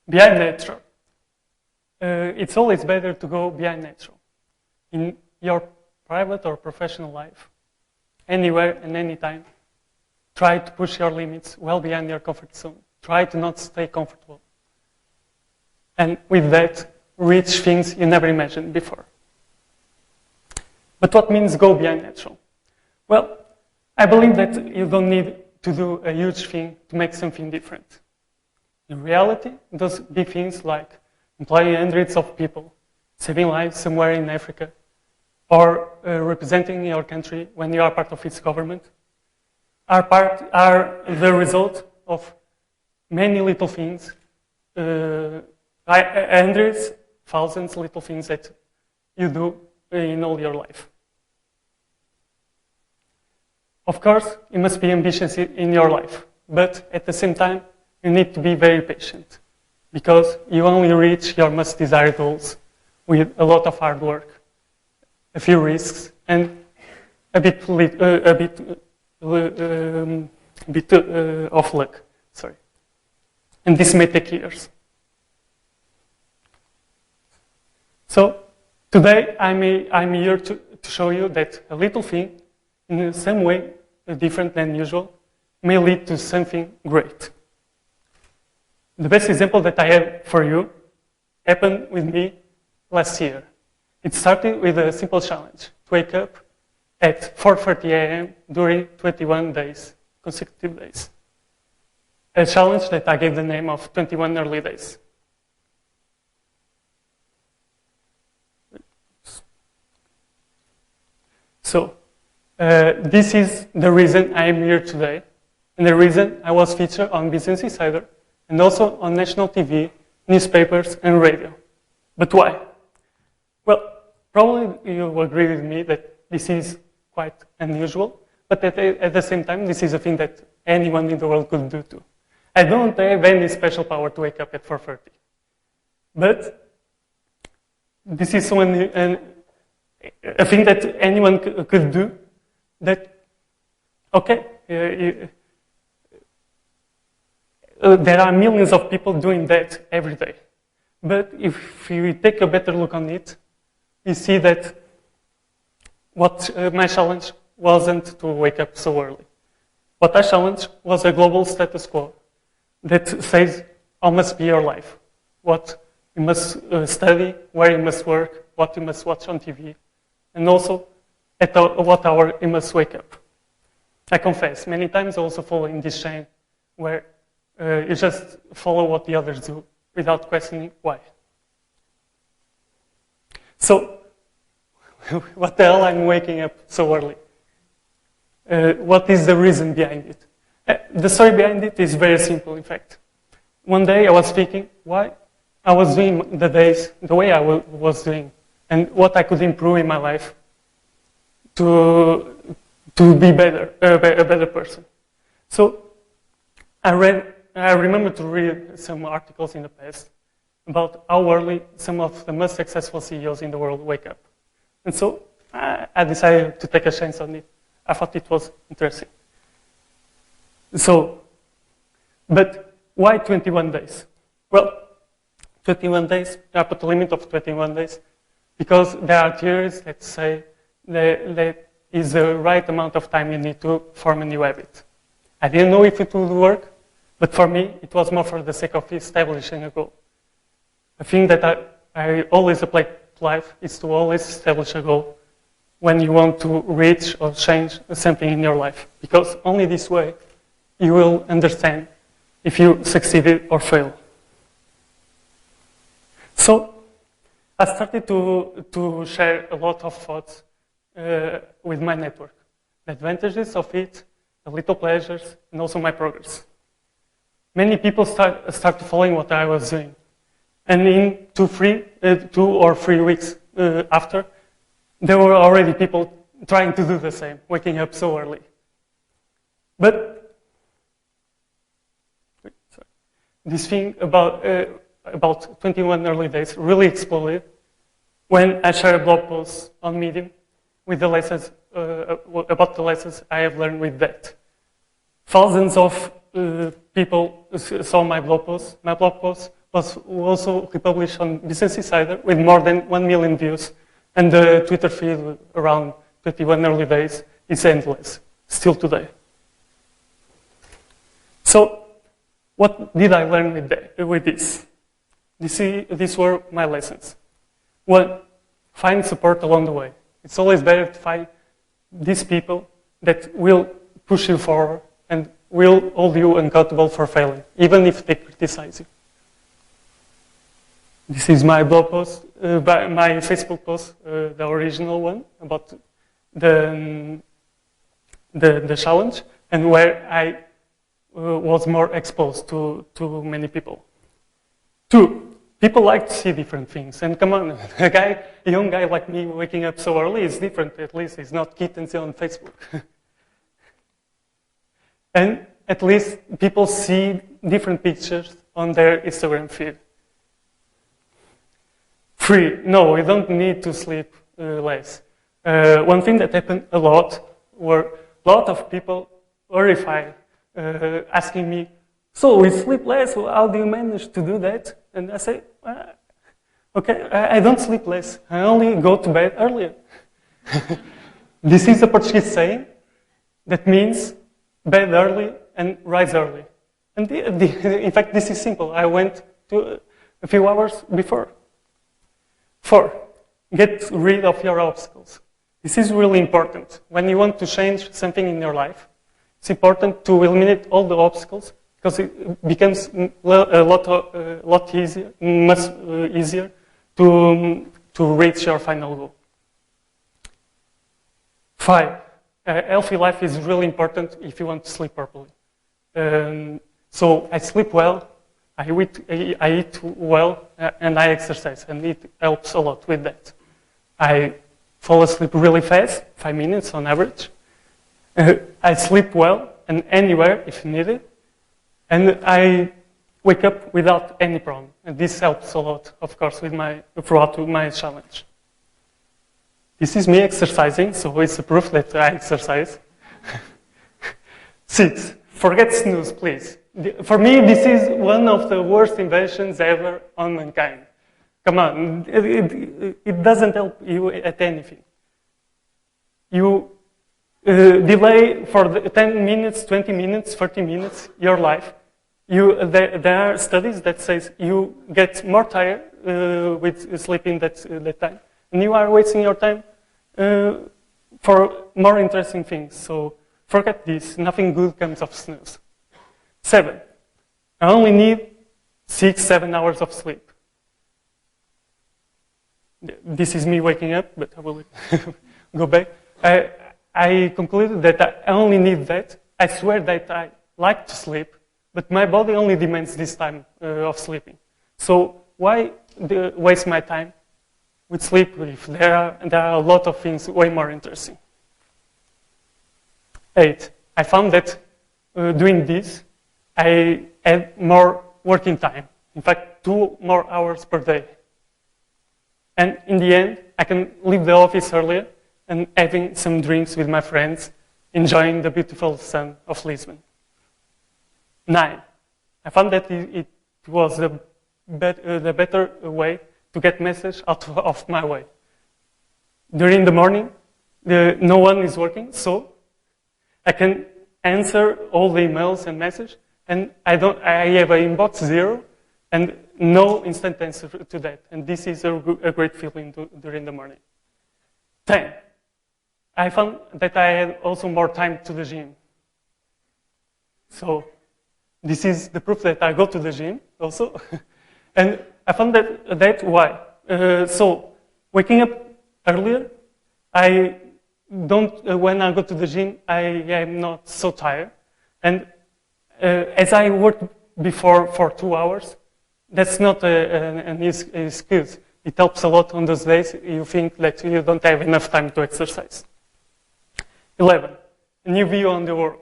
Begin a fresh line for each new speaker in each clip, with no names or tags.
behind nature. It's always better to go behind nature. In your private or professional life, anywhere and anytime, try to push your limits well beyond your comfort zone. Try to not stay comfortable. And with that, reach things you never imagined before. But what means go beyond natural? Well, I believe that you don't need to do a huge thing to make something different. In reality, those big things like employing hundreds of people, saving lives somewhere in Africa, or representing your country when you are part of its government, are the result of many little things, hundreds, thousands little things that you do in all your life. Of course, you must be ambitious in your life, but at the same time, you need to be very patient because you only reach your most desired goals with a lot of hard work, a few risks, and a bit of luck. Sorry, and this may take years. So today I'm here to show you that a little thing, in some way different than usual, may lead to something great. The best example that I have for you happened with me last year. It started with a simple challenge, to wake up at 4:30 a.m. during 21 days, consecutive days. A challenge that I gave the name of 21 early days. So, this is the reason I am here today, and the reason I was featured on Business Insider, and also on national TV, newspapers, and radio. But why? Well, probably you will agree with me that this is quite unusual, but at the same time, this is a thing that anyone in the world could do too. I don't have any special power to wake up at 4:30. But this is a thing that anyone could do that, okay, there are millions of people doing that every day. But if you take a better look on it, you see that what my challenge wasn't to wake up so early. What I challenged was a global status quo that says how must be your life, what you must study, where you must work, what you must watch on TV, and also at what hour you must wake up. I confess, many times I also follow in this chain where you just follow what the others do without questioning why. So, what the hell I'm waking up so early? What is the reason behind it? The story behind it is very simple, in fact. One day I was thinking why I was doing the way I was doing, and what I could improve in my life to be better, a better person. So I remember to read some articles in the past about how early some of the most successful CEOs in the world wake up. And so I decided to take a chance on it. I thought it was interesting. So, but why 21 days? Well, 21 days, I put a limit of 21 days because there are theories that say that is the right amount of time you need to form a new habit. I didn't know if it would work, but for me, it was more for the sake of establishing a goal. A thing that I always apply to life is to always establish a goal when you want to reach or change something in your life. Because only this way you will understand if you succeeded or failed. So I started to share a lot of thoughts with my network. The advantages of it, the little pleasures, and also my progress. Many people start following what I was doing. And in 2 or 3 weeks after, there were already people trying to do the same, waking up so early. But this thing about 21 early days really exploded when I shared a blog post on Medium with the lessons about the lessons I have learned with that. Thousands of people saw my blog post. My blog post was also republished on Business Insider with more than 1 million views. And the Twitter feed around 21 early days is endless, still today. So, what did I learn with this? These were my lessons. One, find support along the way. It's always better to find these people that will push you forward and will hold you accountable for failing, even if they criticize you. This is my blog post, my Facebook post, the original one, about the challenge, and where I was more exposed to many people. Two, people like to see different things. And come on, a young guy like me waking up so early is different. At least it's not kittens on Facebook. And at least people see different pictures on their Instagram feed. Three, no, we don't need to sleep less. One thing that happened a lot were a lot of people horrified, asking me, so we sleep less, how do you manage to do that? And I say, okay, I don't sleep less, I only go to bed earlier. This is a Portuguese saying that means bed early and rise early. And in fact, this is simple. I went to a few hours before. 4, get rid of your obstacles. This is really important. When you want to change something in your life, it's important to eliminate all the obstacles because it becomes a lot easier, much easier to reach your final goal. 5, a healthy life is really important if you want to sleep properly. So I sleep well, I eat well, and I exercise, and it helps a lot with that. I fall asleep really fast, 5 minutes on average. I sleep well and anywhere if needed. And I wake up without any problem. And this helps a lot, of course, throughout my challenge. This is me exercising, so it's a proof that I exercise. 6, forget snooze, please. For me, this is one of the worst inventions ever on mankind. Come on, it doesn't help you at anything. You delay for 10 minutes, 20 minutes, 30 minutes your life. There are studies that says you get more tired with sleeping that time, and you are wasting your time for more interesting things. So forget this. Nothing good comes of snooze. 7, I only need 6-7 hours of sleep. This is me waking up, but I will go back. I concluded that I only need that. I swear that I like to sleep, but my body only demands this time of sleeping. So why waste my time with sleep if there are a lot of things way more interesting? 8, I found that doing this, I had more working time. In fact, 2 more hours per day. And in the end, I can leave the office earlier and having some drinks with my friends, enjoying the beautiful sun of Lisbon. 9, I found that it was the better way to get message out of my way. During the morning, no one is working, so I can answer all the emails and messages, and I have an inbox 0 and no instant answer to that. And this is a great feeling during the morning. 10, I found that I had also more time to the gym. So this is the proof that I go to the gym also. And I found that why? So waking up earlier, when I go to the gym, I am not so tired. And as I worked before for 2 hours, that's not an excuse. It helps a lot on those days you think that you don't have enough time to exercise. 11, a new view on the world.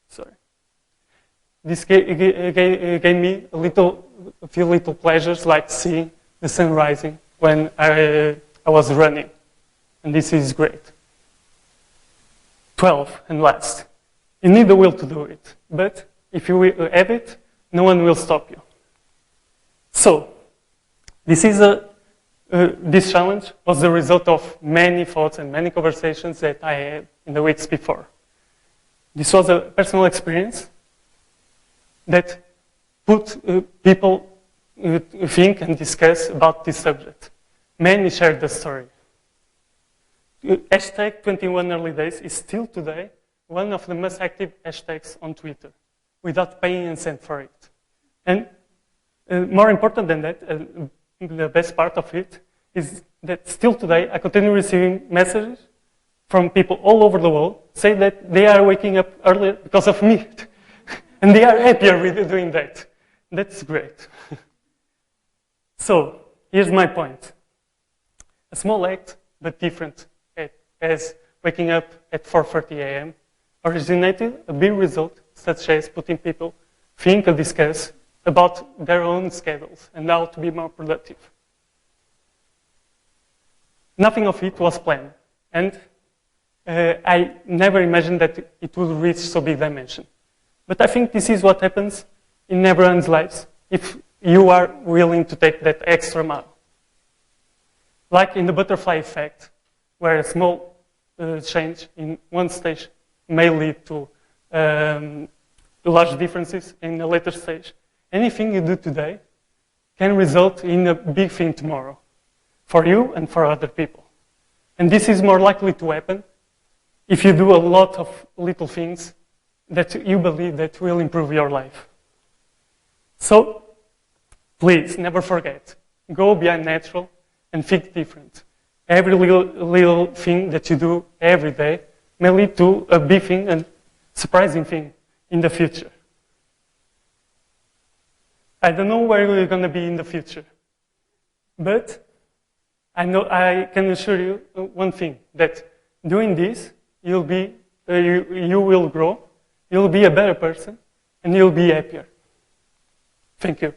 Sorry. This gave me a few little pleasures, like seeing the sun rising when I was running. And this is great. 12, and last, you need the will to do it, but If you have it, no one will stop you. So, this challenge was the result of many thoughts and many conversations that I had in the weeks before. This was a personal experience that put people think and discuss about this subject. Many shared the story. Hashtag 21 early days is still today one of the most active hashtags on Twitter, without paying a cent for it. And more important than that, the best part of it is that still today I continue receiving messages from people all over the world say that they are waking up earlier because of me. And they are happier with doing that. That's great. So, here's my point. A small act, but different, as waking up at 4:30 a.m. originated a big result, such as putting people think and discuss about their own schedules and how to be more productive. Nothing of it was planned, and I never imagined that it would reach so big dimension. But I think this is what happens in everyone's lives if you are willing to take that extra mile. Like in the butterfly effect, where a small change in one stage may lead to large differences in a later stage. Anything you do today can result in a big thing tomorrow, for you and for other people. And this is more likely to happen if you do a lot of little things that you believe that will improve your life. So, please, never forget, go beyond natural and think different. Every little thing that you do every day may lead to a big thing and surprising thing in the future. I don't know where we're going to be in the future, but I can assure you one thing, that doing this, you will grow, you'll be a better person, and you'll be happier. Thank you.